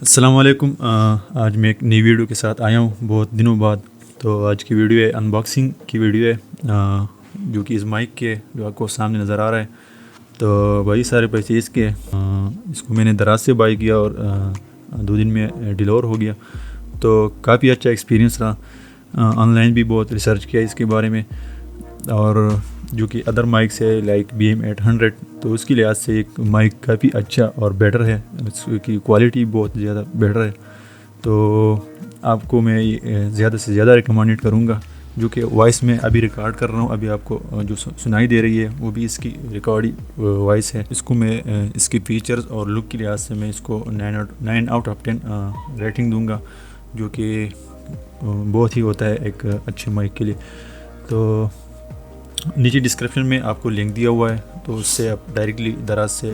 अस्सलाम वालेकुम। आज मैं एक नई वीडियो के साथ आया हूँ बहुत दिनों बाद। तो आज की वीडियो है अनबॉक्सिंग की वीडियो है, जो कि इस माइक के जो आपको सामने नज़र आ रहा है। तो वही सारे परचेज़ के इसको मैंने दराज से बाई किया और 2 दिन में डिलीवर हो गया। तो काफ़ी अच्छा एक्सपीरियंस रहा। ऑनलाइन भी बहुत रिसर्च किया इसके बारे में, और जो कि अदर माइक्स है लाइक BM800, तो उसके लिहाज से एक माइक काफ़ी अच्छा और बेटर है, उसकी क्वालिटी बहुत ज़्यादा बेटर है। तो आपको मैं ज़्यादा से ज़्यादा रिकमेंडेड करूँगा। जो कि वॉइस में अभी रिकॉर्ड कर रहा हूँ, अभी आपको जो सुनाई दे रही है वो भी इसकी रिकॉर्डिंग वॉइस है। इसको मैं इसकी फ़ीचर्स और लुक के लिहाज से मैं इसको 9 आउट ऑफ 10 रेटिंग दूँगा, जो कि बहुत ही होता है एक अच्छे माइक के लिए। तो नीचे डिस्क्रिप्शन में आपको लिंक दिया हुआ है, तो उससे आप डायरेक्टली दराज से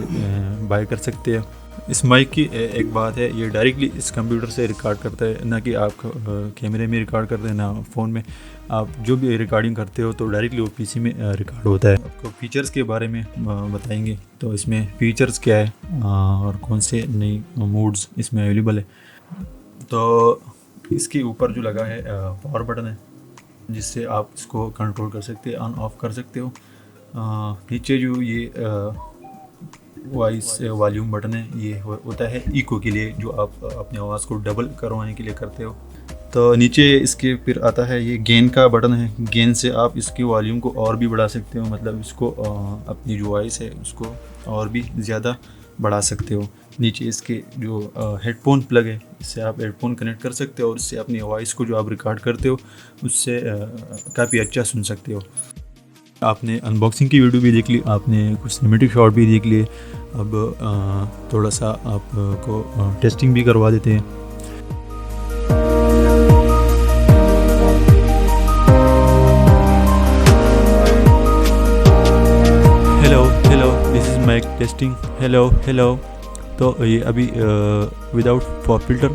बाय कर सकते हैं। इस माइक की एक बात है, ये डायरेक्टली इस कंप्यूटर से रिकॉर्ड करता है, ना कि आप कैमरे में रिकॉर्ड करते हैं ना फ़ोन में। आप जो भी रिकॉर्डिंग करते हो तो डायरेक्टली वो पीसी में रिकॉर्ड होता है। आपको फ़ीचर्स के बारे में बताएंगे, तो इसमें फ़ीचर्स क्या है और कौन से नई मोड्स इसमें अवेलेबल है। तो इसके ऊपर जो लगा है पावर बटन है, जिससे आप इसको कंट्रोल कर सकते हैं, ऑन ऑफ कर सकते हो। नीचे जो ये वॉइस वॉल्यूम बटन है, ये होता है इको के लिए, जो आप अपनी आवाज़ को डबल करवाने के लिए करते हो। तो नीचे इसके फिर आता है ये गेन का बटन है। गेन से आप इसकी वॉल्यूम को और भी बढ़ा सकते हो, मतलब इसको अपनी जो वॉइस है उसको और भी ज़्यादा बढ़ा सकते हो। नीचे इसके जो हेडफोन प्लग है, इससे आप हेडफोन कनेक्ट कर सकते हो और इससे अपनी वॉइस को जो आप रिकॉर्ड करते हो उससे काफ़ी अच्छा सुन सकते हो। आपने अनबॉक्सिंग की वीडियो भी देख ली, आपने कुछ सिनेमैटिक शॉट भी देख लिए। अब थोड़ा सा आपको टेस्टिंग भी करवा देते हैं। Hello, this is mike testing. Hello. तो ये अभी विदाउट पॉप फिल्टर,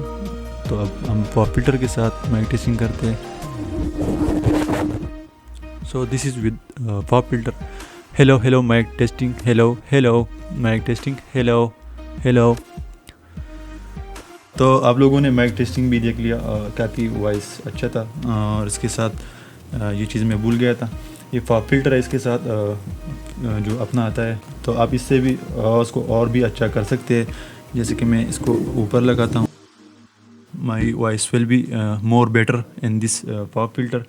तो अब हम पॉप फिल्टर के साथ माइक टेस्टिंग करते हैं। So this is with pop filter. Hello mike testing. Hello mike testing. Hello. तो आप लोगों ने माइक टेस्टिंग भी देख लिया, काफ़ी वॉइस अच्छा था। और इसके साथ ये चीज़ मैं भूल गया था, ये पॉप फिल्टर है इसके साथ जो अपना आता है। तो आप इससे भी आवाज़ को और भी अच्छा कर सकते हैं। जैसे कि मैं इसको ऊपर लगाता हूँ, my voice will be more better in this pop filter.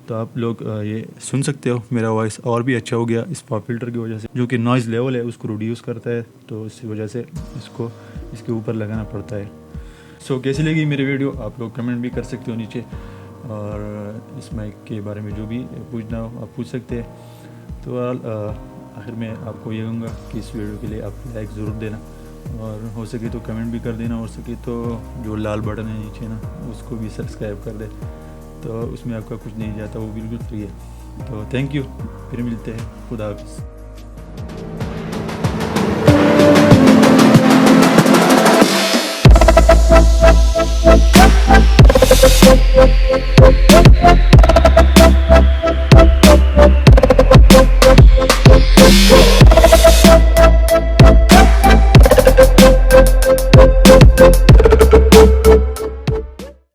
तो आप लोग ये सुन सकते हो, मेरा वॉइस और भी अच्छा हो गया इस पॉप फिल्टर की वजह से, जो कि नॉइज़ लेवल है उसको रिड्यूस करता है। तो इसी वजह से इसको इसके ऊपर लगाना पड़ता है। सो कैसी लगी मेरी वीडियो, आप लोग कमेंट भी कर सकते हो नीचे, और इस माइक के बारे में जो भी पूछना हो आप पूछ सकते हैं। तो आखिर में आपको ये कहूँगा कि इस वीडियो के लिए आप लाइक ज़रूर देना, और हो सके तो कमेंट भी कर देना, हो सके तो जो लाल बटन है नीचे ना, उसको भी सब्सक्राइब कर दे। तो उसमें आपका कुछ नहीं जाता, वो बिल्कुल फ्री है। तो थैंक यू, फिर मिलते हैं। खुदा हाफिज़।